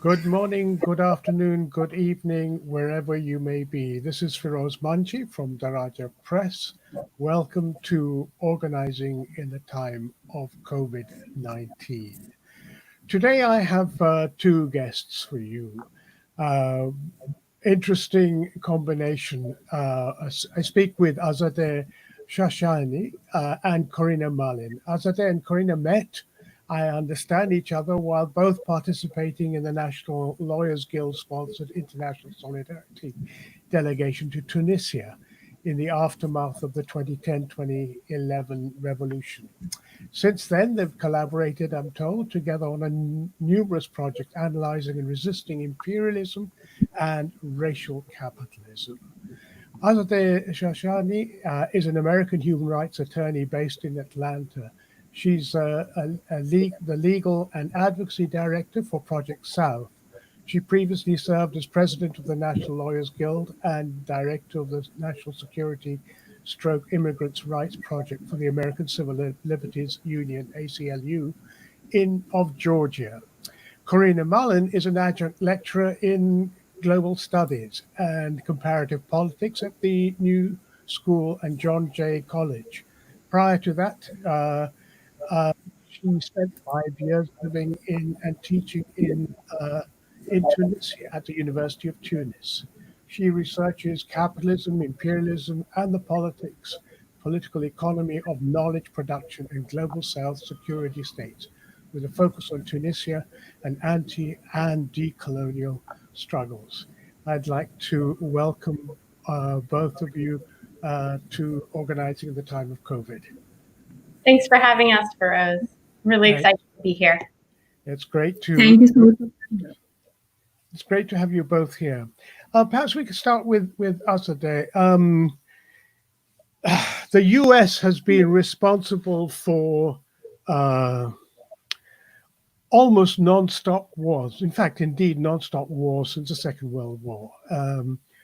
Good morning, good afternoon, good evening, wherever you may be. This is Firoz Manji from Daraja Press. Welcome to Organizing in the Time of COVID-19. Today I have two guests for you. Interesting combination. I speak with Azadeh Shahshahani and Corina Malin. Azadeh and Corina met, I understand, each other while both participating in the National Lawyers Guild sponsored International Solidarity delegation to Tunisia in the aftermath of the 2010-2011 revolution. Since then, they've collaborated, I'm told, together on numerous projects analyzing and resisting imperialism and racial capitalism. Azadeh Shahshahani is an American human rights attorney based in Atlanta. She's the legal and advocacy director for Project South. She previously served as president of the National Lawyers Guild and director of the National Security Immigrants Rights Project for the American Civil Liberties Union, ACLU, of Georgia. Corina Malin is an adjunct lecturer in global studies and comparative politics at the New School and John Jay College. Prior to that, she spent 5 years living in and teaching in Tunisia at the University of Tunis. She researches capitalism, imperialism, and the political economy of knowledge production in global South security states, with a focus on Tunisia and anti and decolonial struggles. I'd like to welcome both of you to Organizing in the Time of COVID. Thanks for having us, Feroz. Really excited to be here. It's great to Thank you so much. It's great to have you both here. Perhaps we could start with Azadeh. The U.S. has been responsible for almost non-stop wars. In fact, indeed, non-stop wars since the Second World War.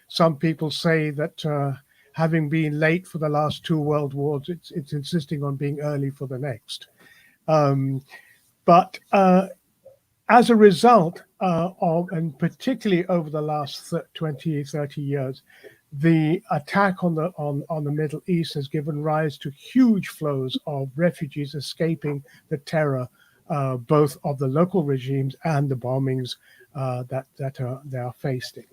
Some people say that having been late for the last two world wars, it's insisting on being early for the next. But as a result of, and particularly over the last 20, 30 years, the attack on the Middle East has given rise to huge flows of refugees escaping the terror, both of the local regimes and the bombings that they are facing.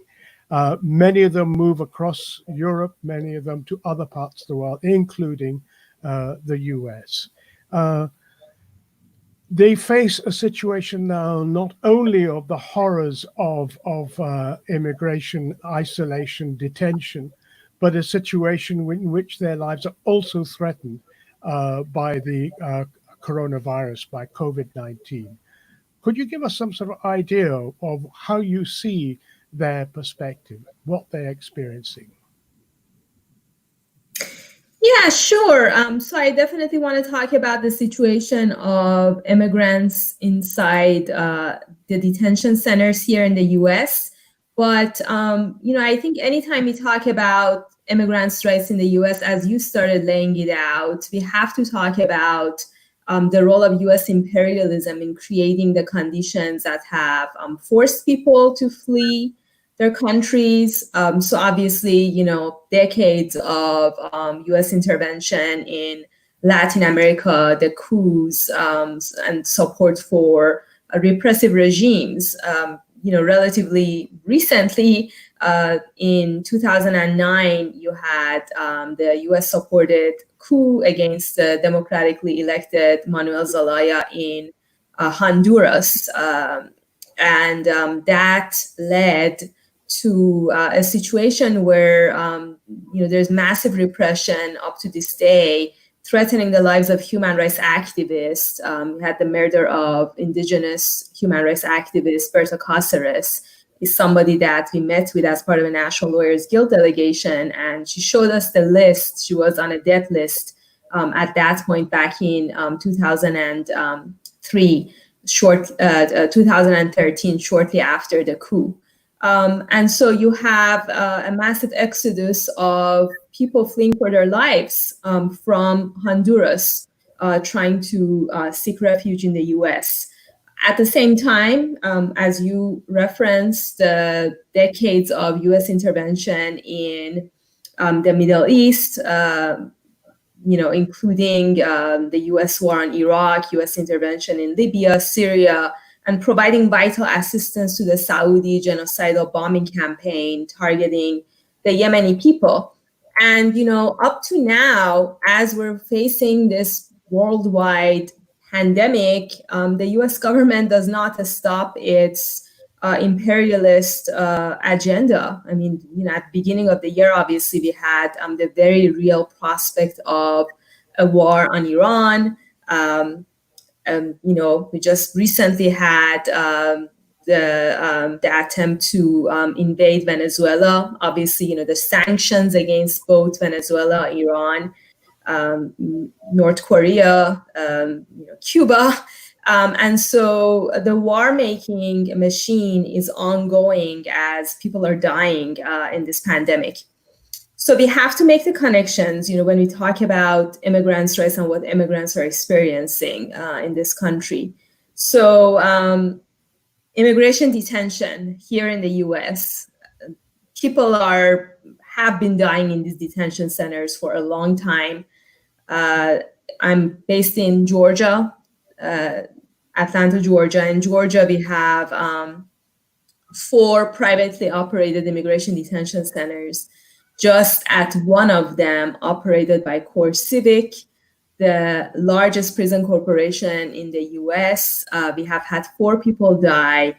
Many of them move across Europe, many of them to other parts of the world, including the US. They face a situation now not only of the horrors of immigration, isolation, detention, but a situation in which their lives are also threatened by the coronavirus, by COVID-19. Could you give us some sort of idea of how you see their perspective, what they're experiencing? Yeah, sure. So I definitely want to talk about the situation of immigrants inside the detention centers here in the U.S. But, I think anytime we talk about immigrants' rights in the U.S., as you started laying it out, we have to talk about the role of U.S. imperialism in creating the conditions that have forced people to flee their countries. So obviously, decades of U.S. intervention in Latin America, the coups, and support for repressive regimes. Relatively recently, in 2009, you had the U.S.-supported coup against the democratically elected Manuel Zelaya in Honduras. And that led to a situation where, there's massive repression up to this day, threatening the lives of human rights activists. We had the murder of indigenous human rights activist Berta Cáceres, is somebody that we met with as part of the National Lawyers Guild delegation, and she showed us the list. She was on a death list at that point back in 2003, 2013, shortly after the coup. And so you have a massive exodus of people fleeing for their lives from Honduras, trying to seek refuge in the US. At the same time, as you referenced, the decades of U.S. intervention in the Middle East, including the U.S. war on Iraq, U.S. intervention in Libya, Syria, and providing vital assistance to the Saudi genocidal bombing campaign targeting the Yemeni people. And, up to now, as we're facing this worldwide pandemic, the U.S. government does not stop its imperialist agenda. I mean, at the beginning of the year, obviously, we had the very real prospect of a war on Iran. We just recently had the attempt to invade Venezuela. Obviously, the sanctions against both Venezuela, Iran, North Korea, Cuba. And so the war-making machine is ongoing as people are dying in this pandemic. So we have to make the connections, when we talk about immigrants' rights and what immigrants are experiencing in this country. So immigration detention here in the U.S., people have been dying in these detention centers for a long time. I'm based in Georgia, Atlanta, Georgia. In Georgia, we have 4 privately operated immigration detention centers. Just at one of them, operated by CoreCivic, the largest prison corporation in the U.S. We have had 4 people die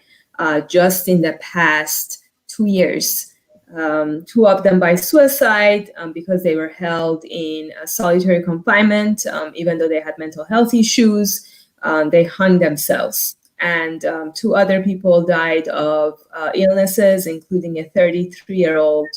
just in the past 2 years. 2 of them by suicide because they were held in solitary confinement, even though they had mental health issues. They hung themselves. And 2 other people died of illnesses, including a 33-year-old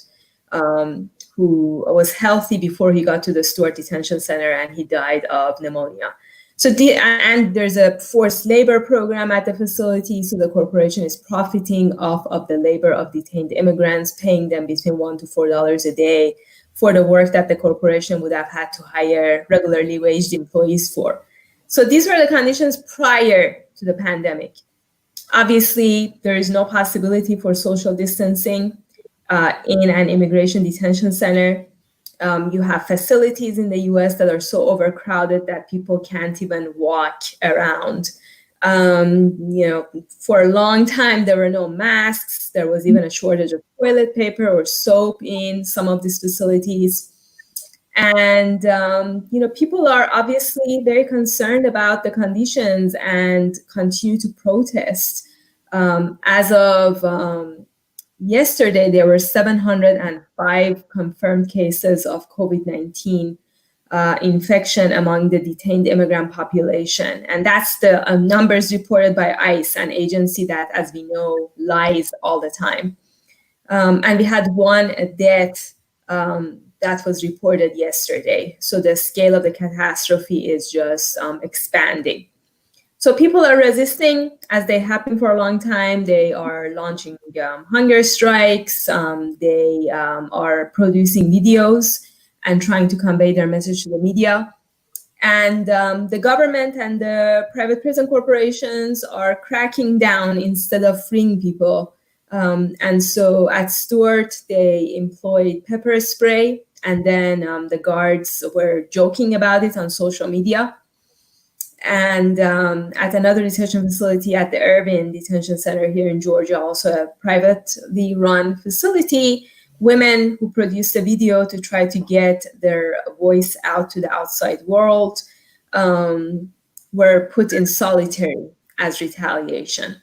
who was healthy before he got to the Stewart Detention Center, and he died of pneumonia. So and there's a forced labor program at the facility. So the corporation is profiting off of the labor of detained immigrants, paying them between $1 to $4 a day for the work that the corporation would have had to hire regularly waged employees for. So these were the conditions prior to the pandemic. Obviously, there is no possibility for social distancing in an immigration detention center. You have facilities in the US that are so overcrowded that people can't even walk around. For a long time, there were no masks. There was even a shortage of toilet paper or soap in some of these facilities. And, people are obviously very concerned about the conditions and continue to protest. As of yesterday, there were 705 confirmed cases of COVID-19 infection among the detained immigrant population. And that's the numbers reported by ICE, an agency that, as we know, lies all the time. And we had 1 death that was reported yesterday. So the scale of the catastrophe is just expanding. So people are resisting, as they have been for a long time. They are launching hunger strikes. They are producing videos and trying to convey their message to the media. And the government and the private prison corporations are cracking down instead of freeing people. And so at Stewart, they employed pepper spray, and then the guards were joking about it on social media. And at another detention facility at the Irving Detention Center here in Georgia, also a privately run facility, women who produced a video to try to get their voice out to the outside world were put in solitary as retaliation.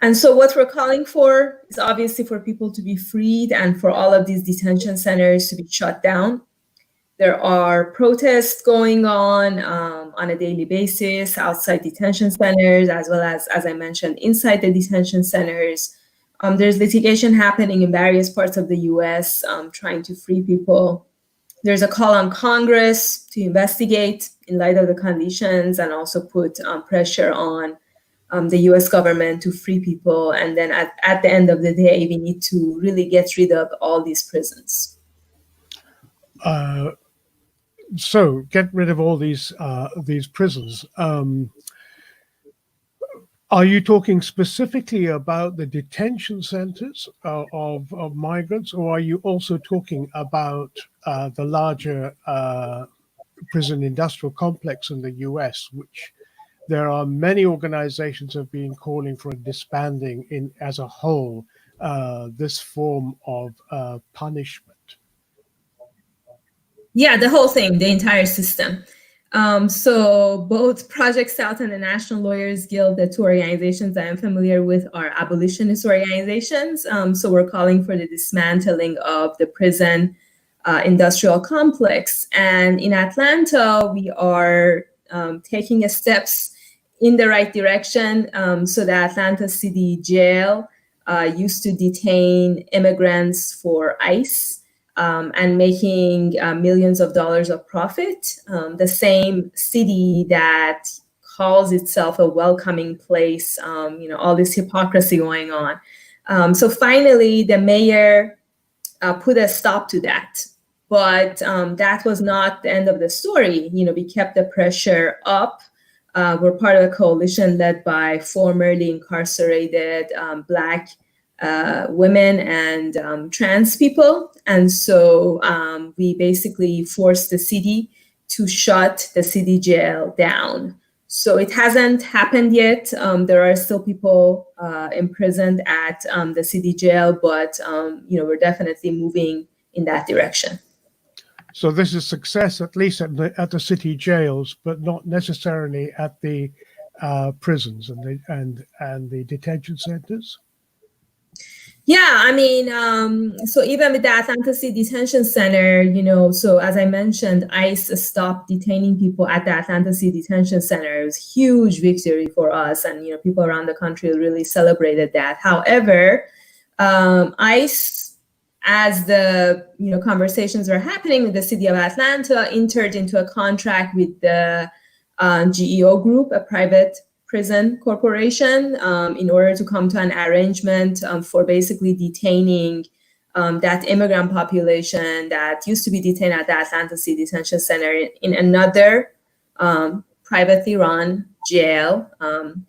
And so what we're calling for is obviously for people to be freed and for all of these detention centers to be shut down. There are protests going on a daily basis outside detention centers, as well as I mentioned, inside the detention centers. There's litigation happening in various parts of the US trying to free people. There's a call on Congress to investigate in light of the conditions and also put pressure on the US government to free people. And then at the end of the day, we need to really get rid of all these prisons. So get rid of all these prisons. Are you talking specifically about the detention centers of migrants, or are you also talking about the larger prison industrial complex in the US, which there are many organizations have been calling for a disbanding in as a whole, this form of punishment? Yeah, the whole thing, the entire system. So both Project South and the National Lawyers Guild, the two organizations I am familiar with, are abolitionist organizations. So we're calling for the dismantling of the prison industrial complex. And in Atlanta, we are taking steps in the right direction. So the Atlanta City Jail used to detain immigrants for ICE. And making millions of dollars of profit. The same city that calls itself a welcoming place, all this hypocrisy going on. So finally, the mayor put a stop to that. But that was not the end of the story. We kept the pressure up. We're part of a coalition led by formerly incarcerated Black women and trans people. And so we basically forced the city to shut the city jail down. So it hasn't happened yet. There are still people imprisoned at the city jail, but we're definitely moving in that direction. So this is success, at least at the city jails, but not necessarily at the prisons and the detention centers. Yeah, I mean, so even with the Atlanta City Detention Center, so as I mentioned, ICE stopped detaining people at the Atlanta City Detention Center. It was a huge victory for us, and people around the country really celebrated that. However, ICE, as the conversations were happening with the city of Atlanta, entered into a contract with the GEO Group, a private prison corporation, in order to come to an arrangement for basically detaining that immigrant population that used to be detained at the Atlanta City Detention Center in another privately run jail,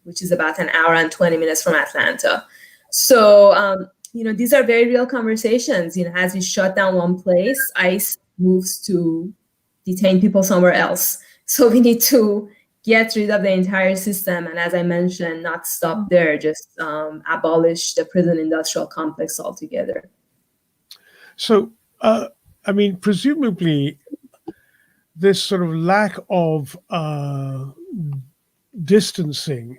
which is about an hour and 20 minutes from Atlanta. So, these are very real conversations. As we shut down one place, ICE moves to detain people somewhere else. So we need to get rid of the entire system, and as I mentioned, not stop there, just abolish the prison industrial complex altogether. So, presumably, this sort of lack of distancing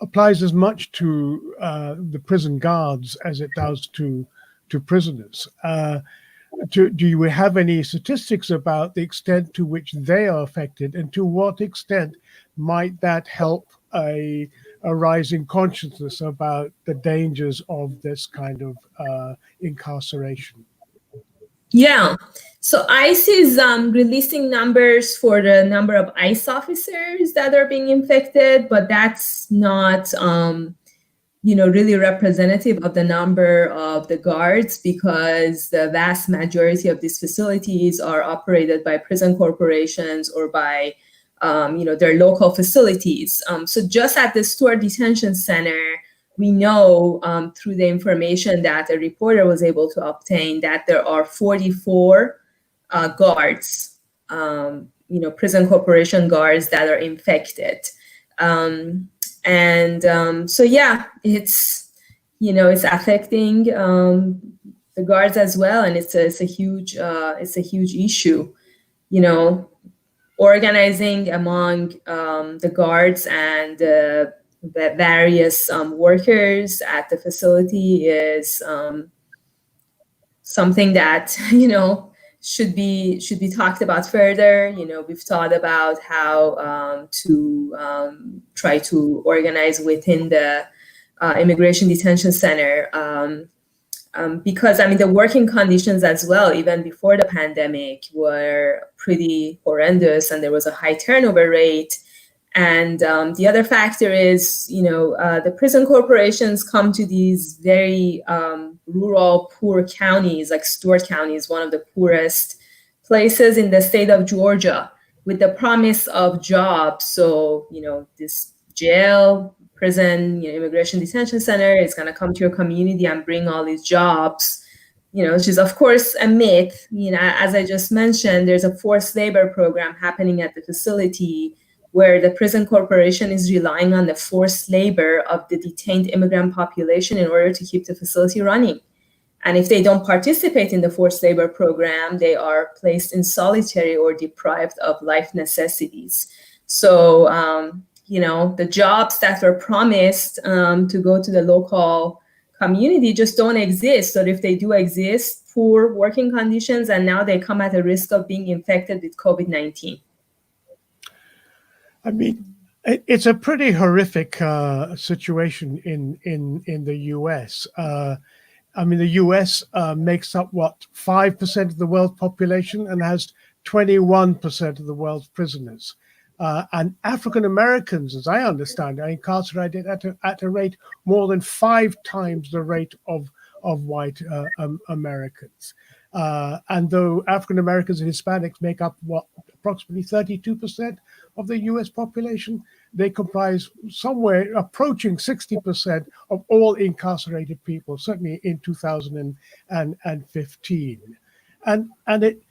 applies as much to the prison guards as it does to prisoners. Do you have any statistics about the extent to which they are affected, and to what extent might that help a rising consciousness about the dangers of this kind of incarceration? Yeah, so ICE is releasing numbers for the number of ICE officers that are being infected, but that's not really representative of the number of the guards, because the vast majority of these facilities are operated by prison corporations or by, their local facilities. So just at the Stewart Detention Center, we know through the information that a reporter was able to obtain that there are 44 guards, prison corporation guards that are infected. So yeah, it's affecting the guards as well, and it's a huge issue. Organizing among the guards and the various workers at the facility is something that should be talked about further. We've thought about how to try to organize within the Immigration Detention Center, because the working conditions as well, even before the pandemic, were pretty horrendous, and there was a high turnover rate. And the other factor is, the prison corporations come to these very rural, poor counties, like Stewart County is one of the poorest places in the state of Georgia, with the promise of jobs. So, this jail, prison, immigration detention center. It's going to come to your community and bring all these jobs, which is of course a myth. As I just mentioned, there's a forced labor program happening at the facility where the prison corporation is relying on the forced labor of the detained immigrant population in order to keep the facility running. And if they don't participate in the forced labor program, they are placed in solitary or deprived of life necessities. So, the jobs that were promised to go to the local community just don't exist. Or if they do exist, poor working conditions, and now they come at a risk of being infected with COVID-19. I mean, it's a pretty horrific situation in the U.S. The U.S. makes up, 5% of the world's population and has 21% of the world's prisoners. And African Americans, as I understand, are incarcerated at a rate more than 5 times the rate of white Americans. And though African Americans and Hispanics make up approximately 32% of the U.S. population, they comprise somewhere approaching 60% of all incarcerated people, certainly in 2015. And it,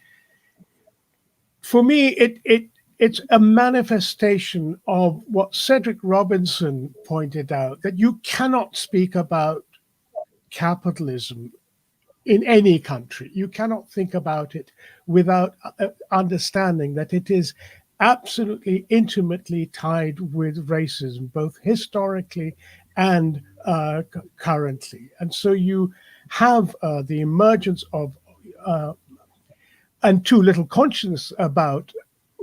for me, it's a manifestation of what Cedric Robinson pointed out, that you cannot speak about capitalism in any country. You cannot think about it without understanding that it is absolutely intimately tied with racism, both historically and currently. And so you have the emergence of, and too little conscience about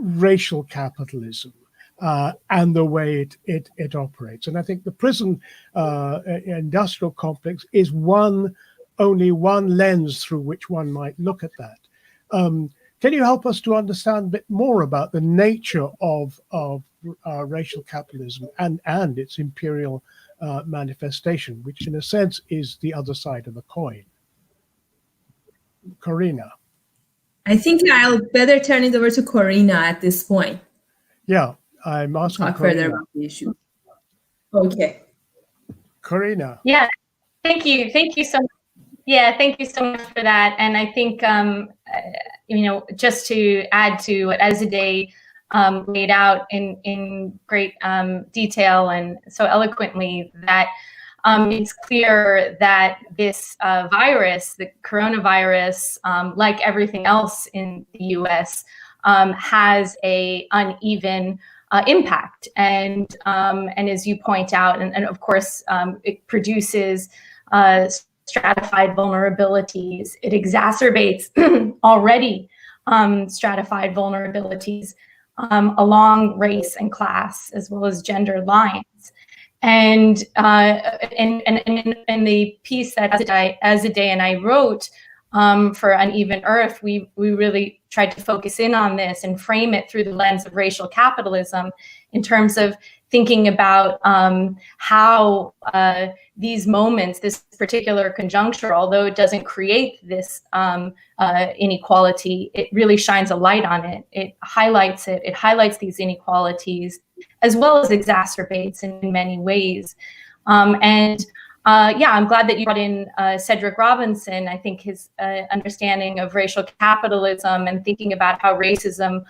racial capitalism and the way it operates. And I think the prison industrial complex is only one lens through which one might look at that. Can you help us to understand a bit more about the nature of racial capitalism and its imperial manifestation, which in a sense is the other side of the coin? Corina. I think I'll better turn it over to Corina at this point. Yeah, I'm asking talk Corina. Further about the issue. Okay. Corina. Yeah, thank you. Thank you so much. Yeah, thank you so much for that. And I think, just to add to what Azadeh laid out in great detail and so eloquently, that it's clear that this virus, the coronavirus, like everything else in the U.S., has a uneven impact. And as you point out, and of course, it produces stratified vulnerabilities. It exacerbates already stratified vulnerabilities along race and class, as well as gender lines. And in the piece that Azadeh and I wrote for Uneven Earth, we really tried to focus in on this and frame it through the lens of racial capitalism in terms of thinking about how these moments, this particular conjuncture, although it doesn't create this inequality, it really shines a light on it. It highlights these inequalities, as well as exacerbates in many ways. I'm glad that you brought in Cedric Robinson. I think his understanding of racial capitalism and thinking about how racism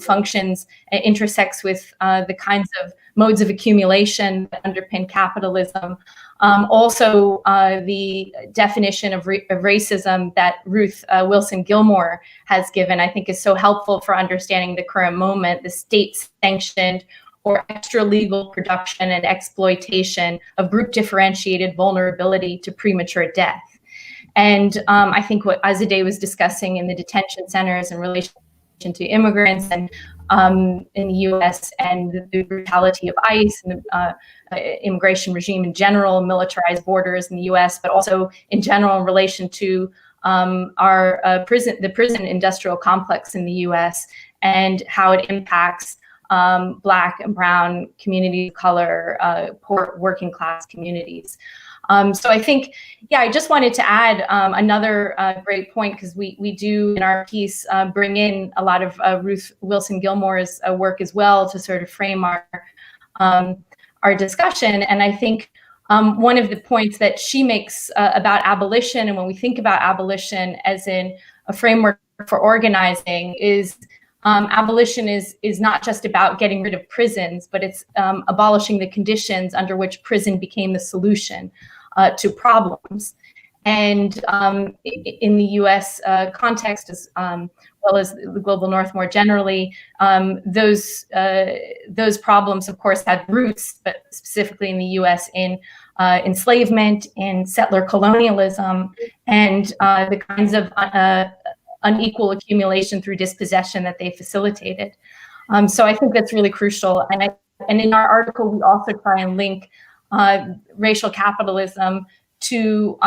functions intersects with the kinds of modes of accumulation that underpin capitalism. Also, the definition of racism that Ruth Wilson Gilmore has given, I think, is so helpful for understanding the current moment, the state-sanctioned or extra-legal production and exploitation of group-differentiated vulnerability to premature death. And I think what Azadeh was discussing in the detention centers in relation to immigrants and in the U.S. and the brutality of ICE and the immigration regime in general, militarized borders in the U.S., but also in general in relation to the prison industrial complex in the U.S. and how it impacts Black and Brown communities of color, poor working class communities. So I think, I just wanted to add another great point, because we do in our piece bring in a lot of Ruth Wilson Gilmore's work as well to sort of frame our our discussion. And I think one of the points that she makes about abolition, and when we think about abolition as in a framework for organizing, is abolition is not just about getting rid of prisons, but it's abolishing the conditions under which prison became the solution to problems. And in the U.S. Context, as well as the global North more generally, those problems, of course, had roots, but specifically in the U.S. in enslavement, in settler colonialism, and the kinds of unequal accumulation through dispossession that they facilitated. So I think that's really crucial. And in our article, we also try and link racial capitalism to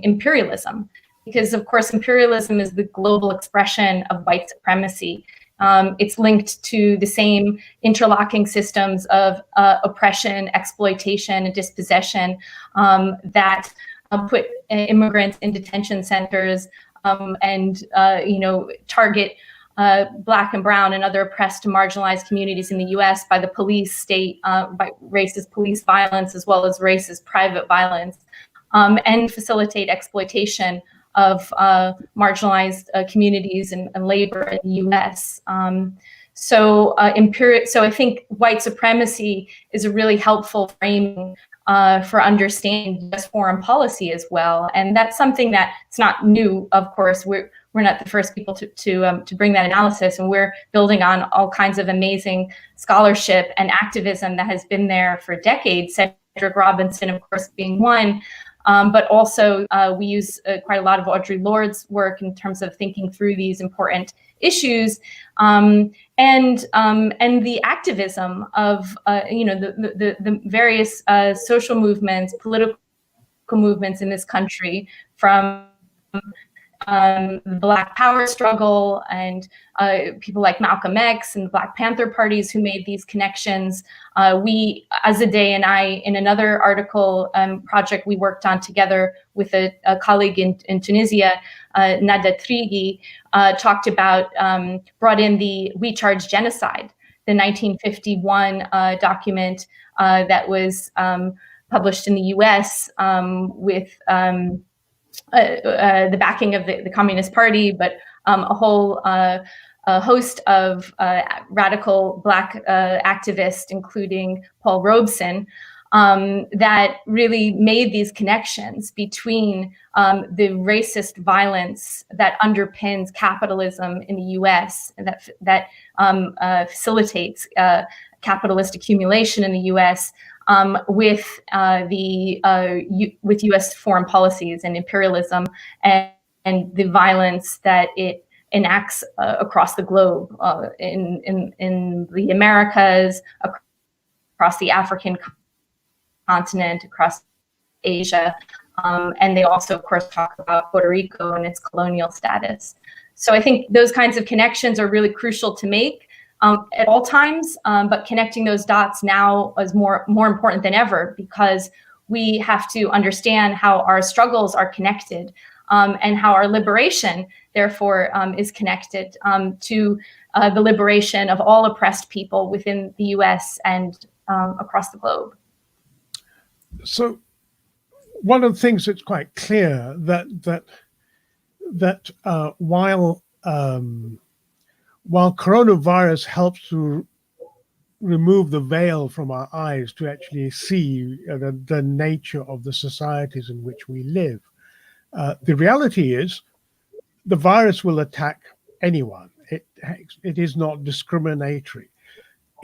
imperialism, because of course imperialism is the global expression of white supremacy. It's linked to the same interlocking systems of oppression, exploitation, and dispossession that put immigrants in detention centers and target Black and brown and other oppressed and marginalized communities in the U.S. by the police state, by racist police violence, as well as racist private violence, and facilitate exploitation of marginalized communities and labor in the U.S. So I think white supremacy is a really helpful framing for understanding U.S. foreign policy as well, and that's something that it's not new. Of course, we're not the first people to bring that analysis, and we're building on all kinds of amazing scholarship and activism that has been there for decades. Cedric Robinson, of course, being one. But also we use quite a lot of Audre Lorde's work in terms of thinking through these important issues, and the activism of the various social movements, political movements in this country, from the Black Power struggle and people like Malcolm X and the Black Panther parties who made these connections. Azadeh and I, in another article project we worked on together with a colleague in Tunisia, Nada Trigi, talked about, brought in the We Charge Genocide, the 1951 document that was published in the US with the backing of the Communist Party, but a whole host of radical Black activists, including Paul Robeson, that really made these connections between the racist violence that underpins capitalism in the U.S. and that facilitates capitalist accumulation in the U.S. With U.S. foreign policies and imperialism and the violence that it enacts across the globe, in the Americas, across the African continent, across Asia, and they also, of course, talk about Puerto Rico and its colonial status. So I think those kinds of connections are really crucial to make at all times, but connecting those dots now is more important than ever, because we have to understand how our struggles are connected, and how our liberation, therefore, is connected to the liberation of all oppressed people within the U.S. and across the globe. So, one of the things that's quite clear that while coronavirus helps to remove the veil from our eyes to actually see the nature of the societies in which we live, the reality is the virus will attack anyone. It is not discriminatory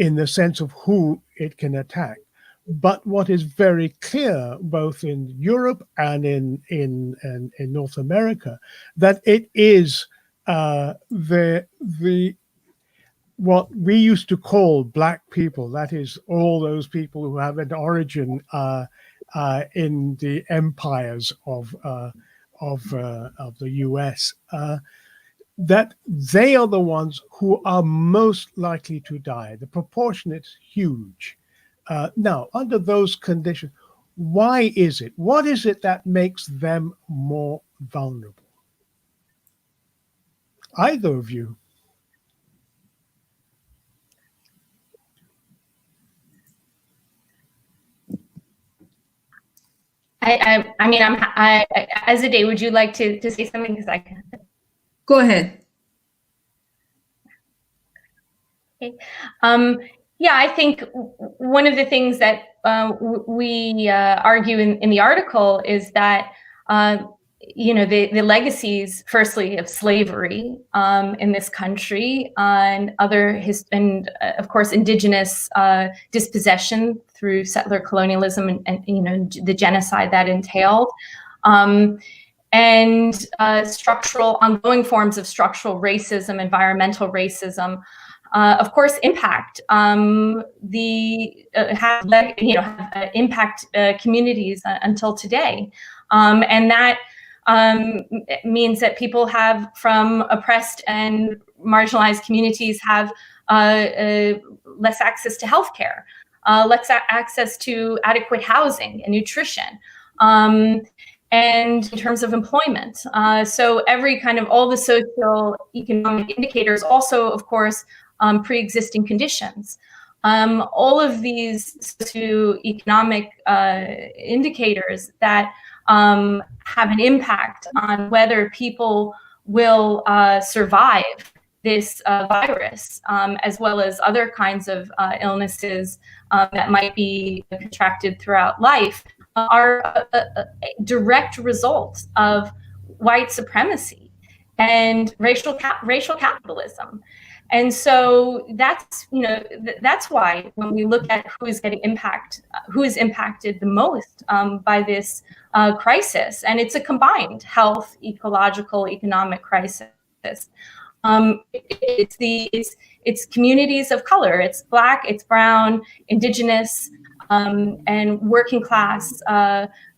in the sense of who it can attack. But what is very clear, both in Europe and in North America, that it is what we used to call Black people, that is all those people who have an origin in the empires of the US, that they are the ones who are most likely to die. The proportion is huge. Now, under those conditions, why is it? What is it that makes them more vulnerable? Either of you. Azadeh, would you like to say something? Because I can. Go ahead. Okay. Yeah, I think one of the things that we argue in the article is that the legacies, firstly, of slavery in this country, and of course indigenous dispossession through settler colonialism and the genocide that entailed, and ongoing forms of structural racism, environmental racism, of course, impact impact communities until today, and that means that people from oppressed and marginalized communities have less access to healthcare, less access to adequate housing and nutrition, and in terms of employment. So all the social economic indicators, also, of course, pre-existing conditions. All of these socioeconomic indicators that have an impact on whether people will survive this virus, as well as other kinds of illnesses that might be contracted throughout life, are a direct result of white supremacy and racial capitalism. And so that's why when we look at who is impacted the most by this crisis, and it's a combined health, ecological, economic crisis. It's communities of color. It's Black, it's brown, indigenous, and working class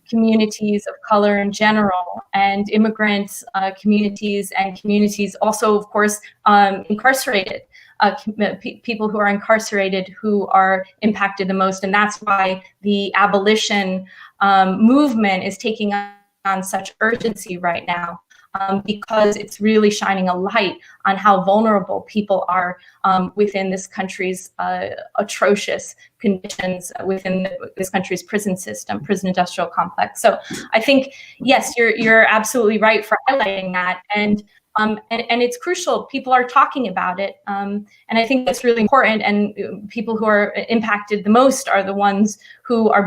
communities of color in general, and immigrant communities, and communities also, of course, incarcerated, people who are incarcerated who are impacted the most. And that's why the abolition movement is taking on such urgency right now, because it's really shining a light on how vulnerable people are within this country's atrocious conditions, within this country's prison system, prison industrial complex. So I think, yes, you're absolutely right for highlighting that. And it's crucial. People are talking about it. And I think that's really important. And people who are impacted the most are the ones who are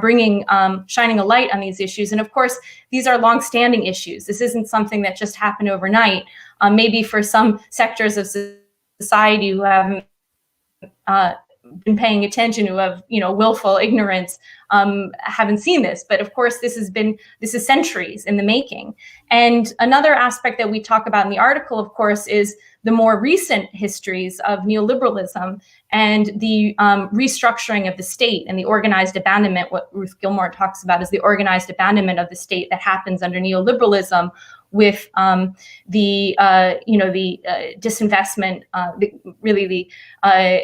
shining a light on these issues. And of course, these are longstanding issues. This isn't something that just happened overnight. Maybe for some sectors of society who haven't been paying attention, who have willful ignorance, haven't seen this. But of course, this is centuries in the making. And another aspect that we talk about in the article, of course, is the more recent histories of neoliberalism and the restructuring of the state and the organized abandonment. What Ruth Gilmore talks about is the organized abandonment of the state that happens under neoliberalism, with the disinvestment, the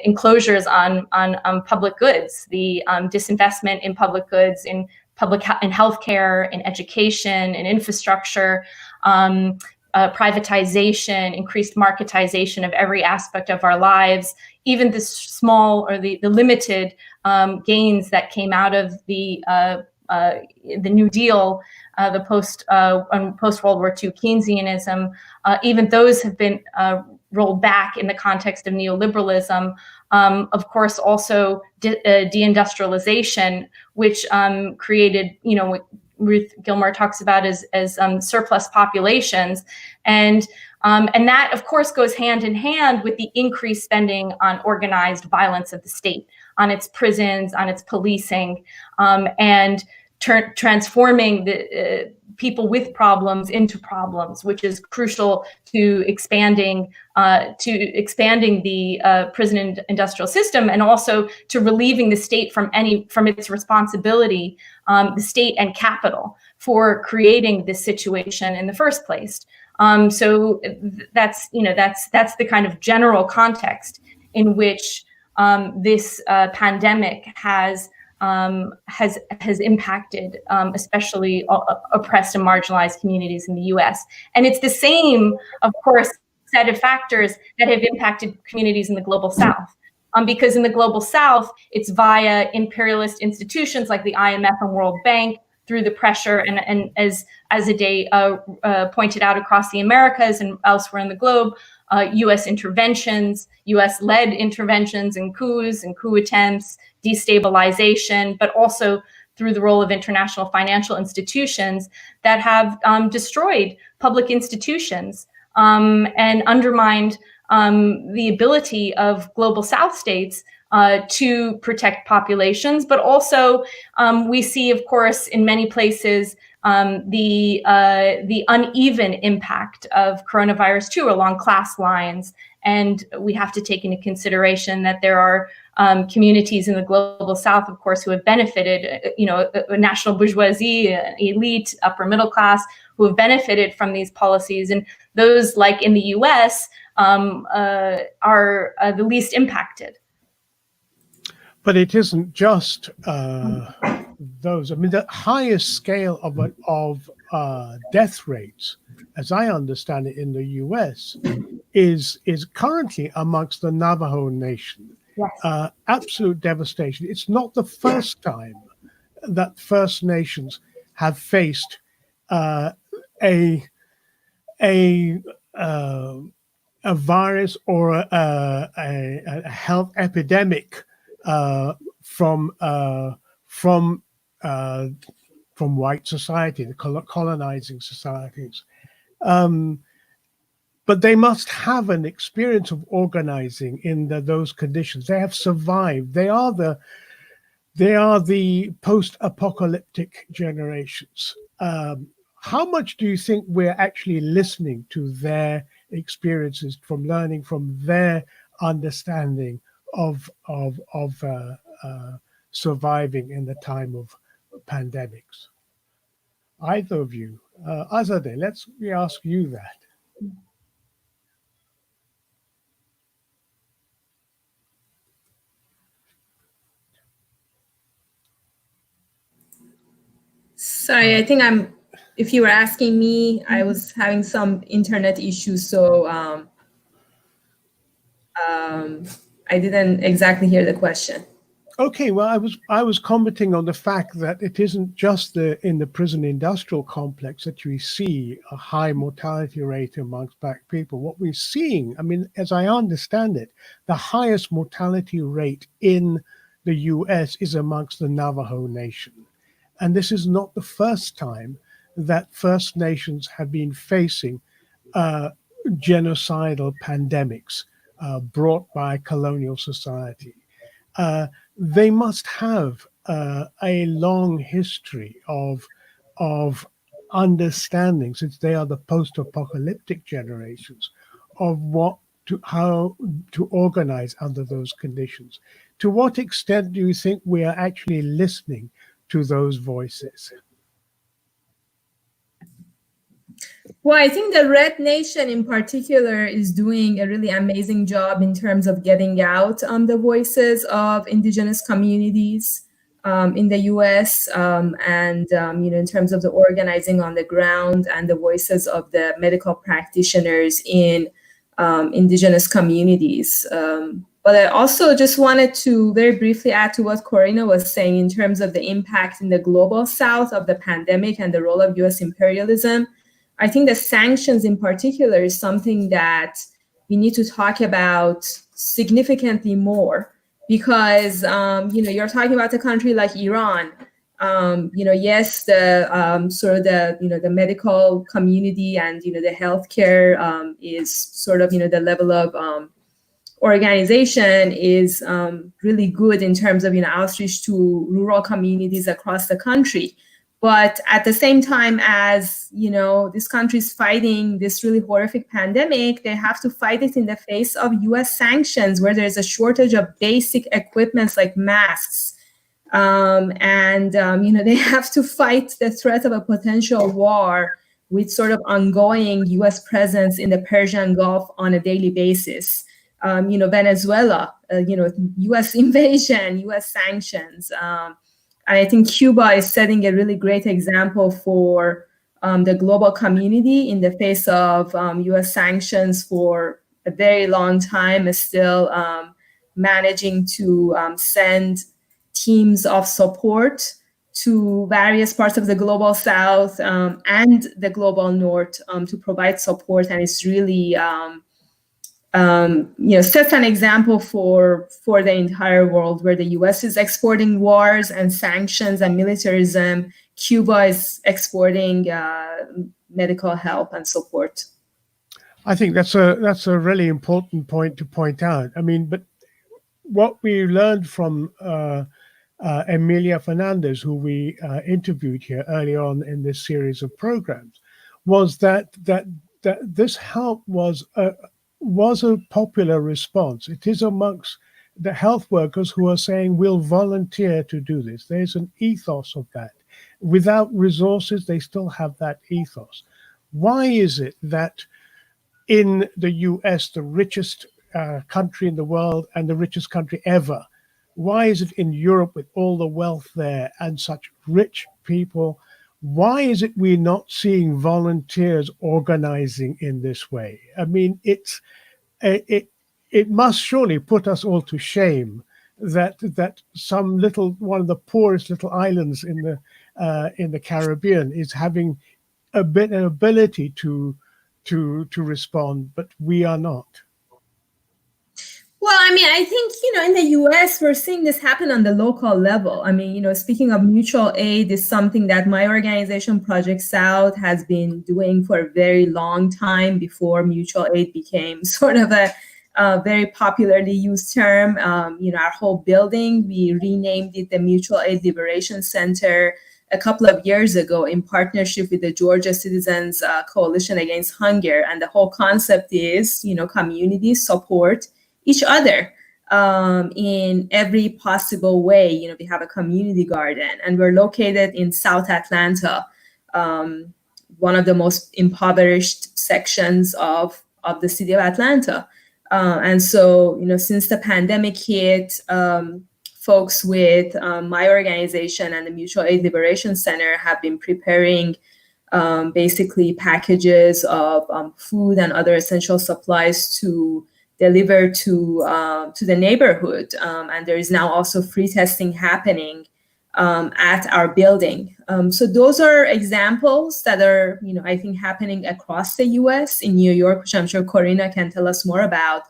enclosures on public goods, the disinvestment in public goods, in healthcare, in education, in infrastructure, privatization, increased marketization of every aspect of our lives, even the small or the limited gains that came out of the New Deal, the post-World War II Keynesianism, even those have been rolled back in the context of neoliberalism. Of course, also deindustrialization, which created, what Ruth Gilmore talks about as surplus populations, and that, of course, goes hand in hand with the increased spending on organized violence of the state, on its prisons, on its policing, and transforming the people with problems into problems, which is crucial to expanding the prison industrial system, and also to relieving the state from its responsibility, the state and capital, for creating this situation in the first place. So that's the kind of general context in which this pandemic has impacted, especially oppressed and marginalized communities in the U.S. And it's the same, of course, set of factors that have impacted communities in the global South. Because in the global South, it's via imperialist institutions like the IMF and World Bank, through the pressure and as Azadeh pointed out, across the Americas and elsewhere in the globe, U.S. interventions, U.S.-led interventions and coups and coup attempts, destabilization, but also through the role of international financial institutions that have destroyed public institutions and undermined the ability of global South states to protect populations. But also we see, of course, in many places, the uneven impact of coronavirus too along class lines. And we have to take into consideration that there are communities in the global South, of course, who have benefited, a national bourgeoisie, elite, upper middle class, who have benefited from these policies. And those, like in the US, are the least impacted. But it isn't just those. I mean, the highest scale of death rates, as I understand it, in the U.S., is currently amongst the Navajo Nation. Yes. Absolute devastation. It's not the first time that First Nations have faced a virus or a health epidemic from white society, the colonizing societies. But they must have an experience of organizing in those conditions. They have survived. They are the post-apocalyptic generations. How much do you think we're actually listening to their experiences, from learning from their understanding of surviving in the time of pandemics? Either of you, Azadeh, let me ask you that. Sorry, I think if you were asking me, I was having some internet issues, so I didn't exactly hear the question. Okay, well, I was commenting on the fact that it isn't just in the prison industrial complex that we see a high mortality rate amongst Black people. What we're seeing, I mean, as I understand it, the highest mortality rate in the U.S. is amongst the Navajo Nation. And this is not the first time that First Nations have been facing genocidal pandemics brought by colonial society. They must have a long history of understanding, since they are the post-apocalyptic generations, of how to organize under those conditions. To what extent do you think we are actually listening to those voices? Well, I think the Red Nation in particular is doing a really amazing job in terms of getting out the voices of indigenous communities in the U.S. And in terms of the organizing on the ground and the voices of the medical practitioners in indigenous communities. But I also just wanted to very briefly add to what Corina was saying in terms of the impact in the global South of the pandemic and the role of U.S. imperialism. I think the sanctions in particular is something that we need to talk about significantly more, because you're talking about a country like Iran. Yes, the sort of the medical community and the healthcare is sort of the level of organization is really good in terms of outreach to rural communities across the country. But at the same time as, this country is fighting this really horrific pandemic, they have to fight it in the face of U.S. sanctions, where there's a shortage of basic equipments like masks. They have to fight the threat of a potential war with sort of ongoing U.S. presence in the Persian Gulf on a daily basis. Venezuela, U.S. invasion, U.S. sanctions. And I think Cuba is setting a really great example for the global community in the face of U.S. sanctions for a very long time, is still managing to send teams of support to various parts of the global South and the global North to provide support, and it's really sets an example for the entire world, where the U.S. is exporting wars and sanctions and militarism. Cuba is exporting medical help and support. I think that's a really important point to point out. I mean, but what we learned from Emilia Fernandez, who we interviewed here early on in this series of programs, was that this help was a popular response. It is amongst the health workers who are saying, we'll volunteer to do this. There's an ethos of that. Without resources, they still have that ethos. Why is it that in the US, the richest country in the world and the richest country ever, why is it in Europe with all the wealth there and such rich people, why is it we're not seeing volunteers organizing in this way? I mean, it must surely put us all to shame that some one of the poorest little islands in the Caribbean is having an ability to respond, but we are not. Well, I mean, I think, in the US, we're seeing this happen on the local level. I mean, speaking of mutual aid is something that my organization, Project South, has been doing for a very long time before mutual aid became sort of a very popularly used term. Our whole building, we renamed it the Mutual Aid Liberation Center a couple of years ago in partnership with the Georgia Citizens Coalition Against Hunger. And the whole concept is, communities support each other in every possible way. We have a community garden, and we're located in South Atlanta, one of the most impoverished sections of the city of Atlanta. And so, since the pandemic hit, folks with my organization and the Mutual Aid Liberation Center have been preparing basically packages of food and other essential supplies to deliver to the neighborhood. And there is now also free testing happening at our building. So those are examples that are, I think, happening across the US. In New York, which I'm sure Corina can tell us more about.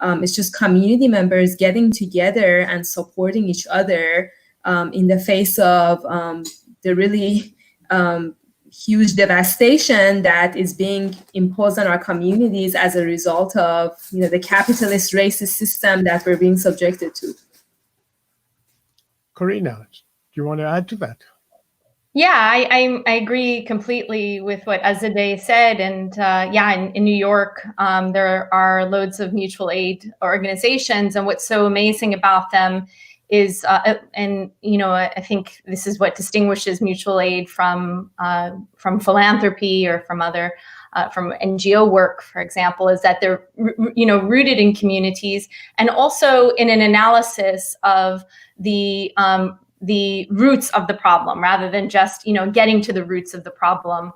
It's just community members getting together and supporting each other in the face of the really huge devastation that is being imposed on our communities as a result of the capitalist racist system that we're being subjected to. Corina, do you want to add to that? Yeah, I agree completely with what Azadeh said. And in New York, there are loads of mutual aid organizations. And what's so amazing about them is, I think this is what distinguishes mutual aid from philanthropy or from other from NGO work, for example, is that they're rooted in communities, and also in an analysis of the roots of the problem, rather than just getting to the roots of the problem,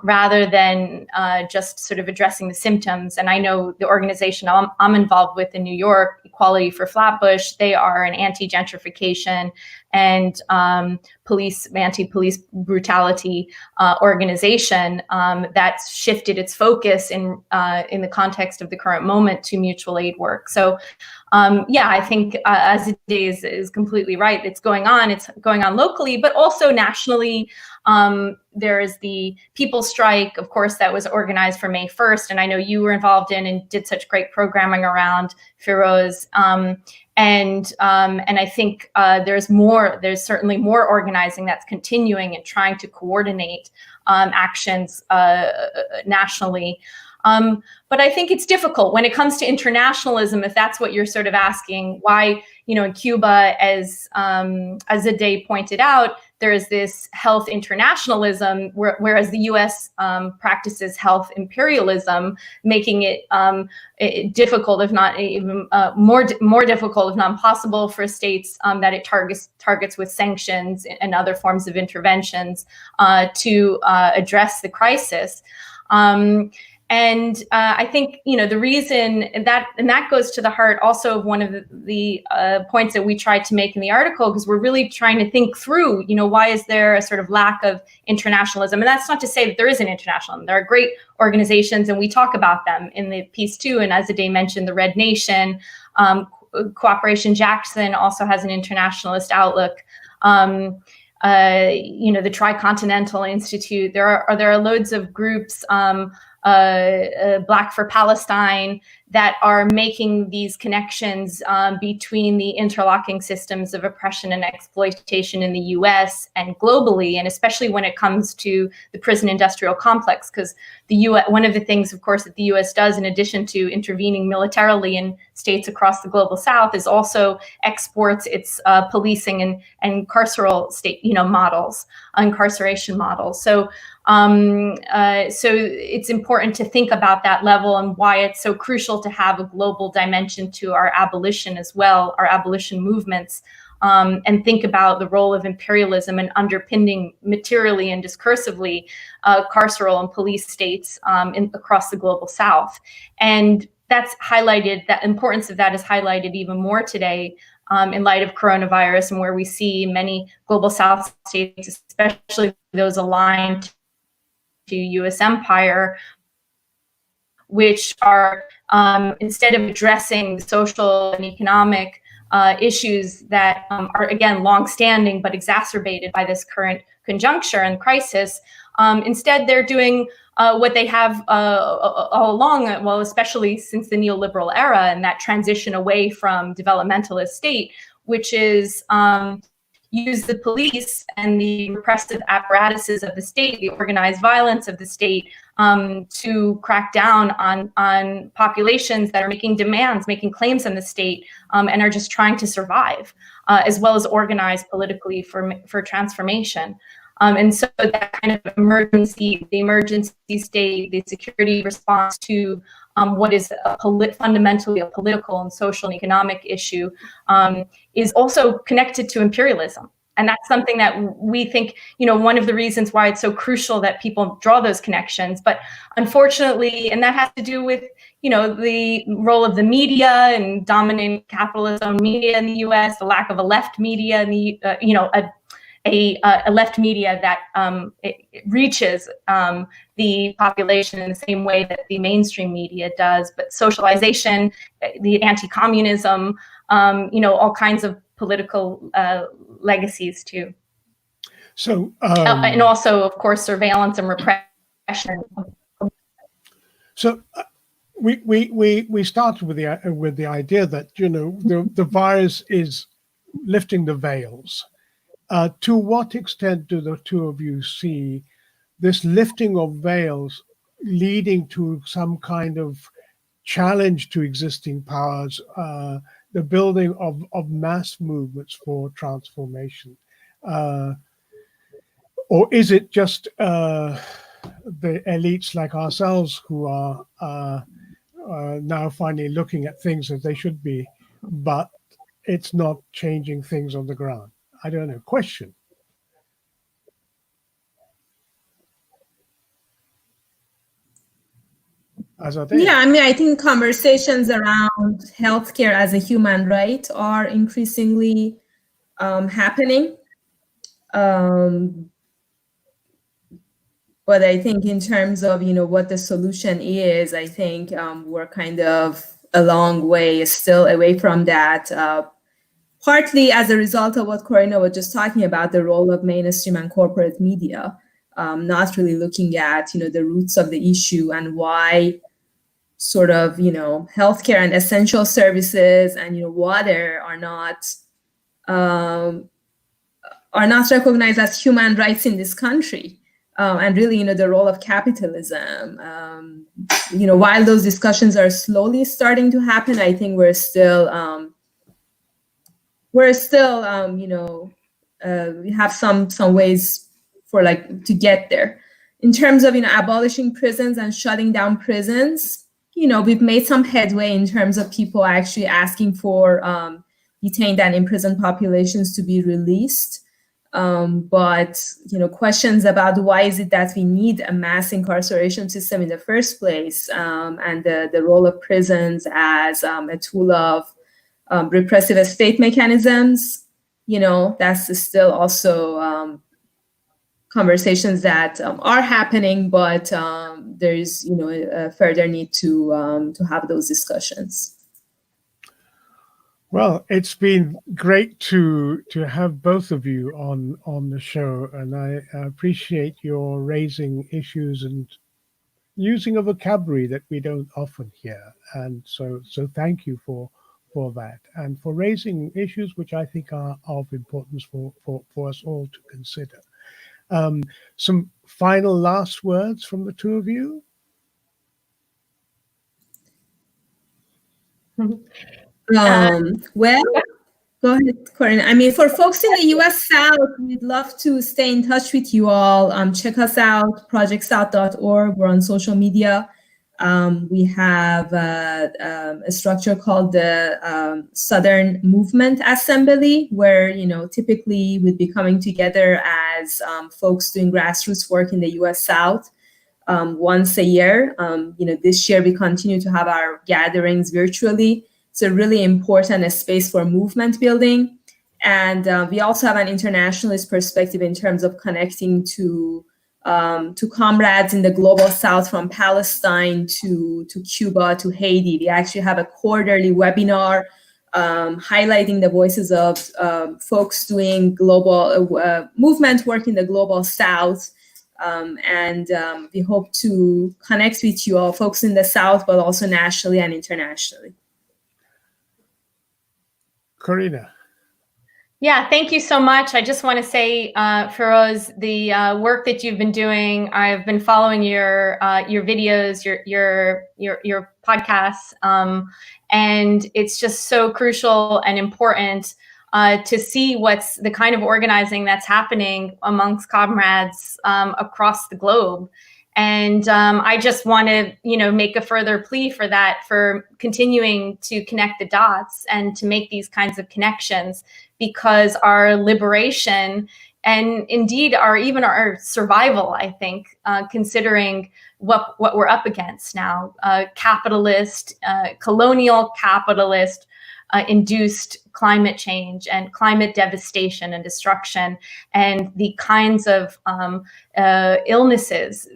rather than just sort of addressing the symptoms. And I know the organization I'm involved with in New York, Equality for Flatbush, they are an anti-gentrification and anti-police brutality organization that's shifted its focus in the context of the current moment to mutual aid work. So I think Azadeh is completely right. It's going on locally, but also nationally. There is the People's Strike, of course, that was organized for May 1st. And I know you were involved in and did such great programming around Feroz. And I think there's certainly more organizing that's continuing and trying to coordinate actions nationally. But I think it's difficult when it comes to internationalism, if that's what you're sort of asking, why, in Cuba, as Azadeh pointed out, there is this health internationalism, whereas the US practices health imperialism, making it difficult, if not even more difficult, if not impossible, for states that it targets with sanctions and other forms of interventions to address the crisis. And I think, the reason that goes to the heart also of one of the points that we tried to make in the article, because we're really trying to think through, why is there a sort of lack of internationalism? And that's not to say that there isn't internationalism. There are great organizations, and we talk about them in the piece too. And Azadeh mentioned the Red Nation, Cooperation Jackson also has an internationalist outlook. The Tricontinental Institute. There are loads of groups. Black for Palestine, that are making these connections between the interlocking systems of oppression and exploitation in the US and globally, and especially when it comes to the prison industrial complex, because the US, one of the things, of course, that the US does, in addition to intervening militarily in states across the global South, is also exports its policing and carceral state, models, incarceration models. So it's important to think about that level and why it's so crucial to have a global dimension to our abolition as well, our abolition movements, and think about the role of imperialism and underpinning materially and discursively carceral and police states across the global South. And that's highlighted, that importance of that is highlighted even more today in light of coronavirus, and where we see many global South states, especially those aligned to U.S. empire, which are, instead of addressing social and economic issues that are, again, longstanding but exacerbated by this current conjuncture and crisis, instead they're doing what they have all along, well, especially since the neoliberal era and that transition away from developmentalist state, which is use the police and the repressive apparatuses of the state, the organized violence of the state, to crack down on populations that are making demands, making claims on the state, and are just trying to survive, as well as organize politically for transformation. And so that kind of the emergency state, the security response to what is fundamentally a political and social and economic issue, is also connected to imperialism. And that's something that we think, one of the reasons why it's so crucial that people draw those connections. But unfortunately, and that has to do with, the role of the media and dominant capitalism media in the US, the lack of a left media in the, a left media that it reaches the population in the same way that the mainstream media does, but socialization, the anti-communism, all kinds of political legacies too. So, and also, of course, surveillance and repression. So we started with the idea that the virus is lifting the veils. To what extent do the two of you see this lifting of veils leading to some kind of challenge to existing powers, the building of mass movements for transformation? Or is it just the elites like ourselves who are now finally looking at things as they should be, but it's not changing things on the ground? I don't know. Question. Azadeh? Yeah, I think conversations around healthcare as a human right are increasingly happening. But I think in terms of, what the solution is, I think we're kind of a long way still away from that. Partly as a result of what Corina was just talking about, the role of mainstream and corporate media, not really looking at, the roots of the issue and why sort of, healthcare and essential services and, water are not recognized as human rights in this country. And really, the role of capitalism. While those discussions are slowly starting to happen, I think we're still we have some ways for to get there. In terms of abolishing prisons and shutting down prisons, we've made some headway in terms of people actually asking for detained and imprisoned populations to be released. But questions about why is it that we need a mass incarceration system in the first place, and the role of prisons as a tool of repressive state mechanisms, that's still also conversations that are happening, but there's a further need to have those discussions. Well, it's been great to have both of you on the show, and I appreciate your raising issues and using a vocabulary that we don't often hear. And so thank you for that, and for raising issues which I think are of importance for us all to consider. Some final last words from the two of you? Well, go ahead, Corinne. I mean, for folks in the U.S. South, we'd love to stay in touch with you all. Check us out, projectsouth.org. We're on social media. We have a structure called the Southern Movement Assembly, where typically we'd be coming together as folks doing grassroots work in the U.S. South once a year. This year we continue to have our gatherings virtually. It's a really important space for movement building, and we also have an internationalist perspective in terms of connecting to comrades in the global South, from Palestine to Cuba to Haiti. We actually have a quarterly webinar highlighting the voices of folks doing global movement work in the global South. And we hope to connect with you all, folks in the South, but also nationally and internationally. Corina. Yeah, thank you so much. I just want to say, Feroz, the work that you've been doing, I've been following your videos, your podcasts, and it's just so crucial and important to see what's the kind of organizing that's happening amongst comrades across the globe. And I just want to, make a further plea for that, for continuing to connect the dots and to make these kinds of connections, because our liberation and indeed our survival, I think, considering what we're up against now, colonial capitalist induced climate change and climate devastation and destruction, and the kinds of illnesses,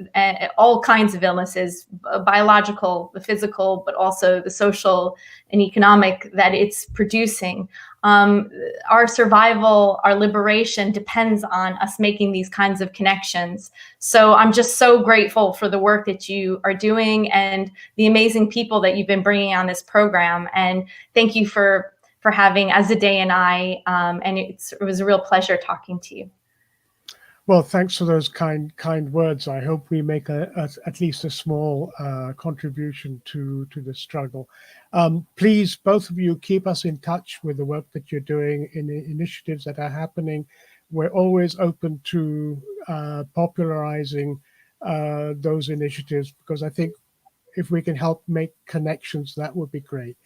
all kinds of illnesses, biological, the physical, but also the social and economic, that it's producing. Our survival, our liberation depends on us making these kinds of connections. So I'm just so grateful for the work that you are doing and the amazing people that you've been bringing on this program. And thank you for having Azadeh and I, and it was a real pleasure talking to you. Well, thanks for those kind words. I hope we make at least a small contribution to the struggle. Please, both of you, keep us in touch with the work that you're doing in the initiatives that are happening. We're always open to popularizing those initiatives, because I think if we can help make connections, that would be great.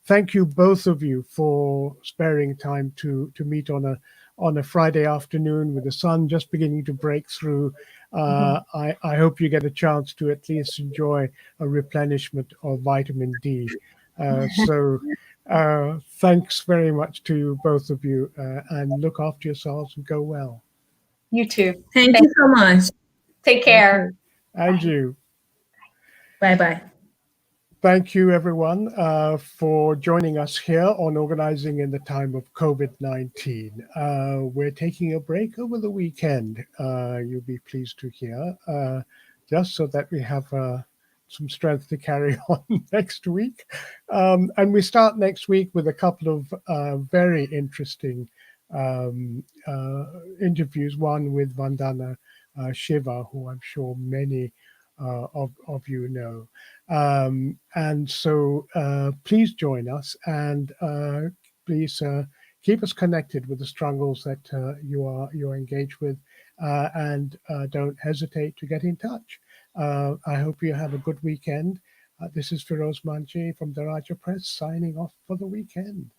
Thank you, both of you, for sparing time to meet on a Friday afternoon with the sun just beginning to break through. I hope you get a chance to at least enjoy a replenishment of vitamin D. So thanks very much to both of you, and look after yourselves and go well. You too. Thank you so much. Take care. And Bye. you. Bye-bye. Thank you, everyone, for joining us here on Organizing in the Time of COVID-19. We're taking a break over the weekend, you'll be pleased to hear, just so that we have some strength to carry on next week. And we start next week with a couple of very interesting interviews, one with Vandana Shiva, who I'm sure many of you know. And so please join us, and please keep us connected with the struggles that you're engaged with, and don't hesitate to get in touch. I hope you have a good weekend. This is Feroz Manji from the Raja Press signing off for the weekend.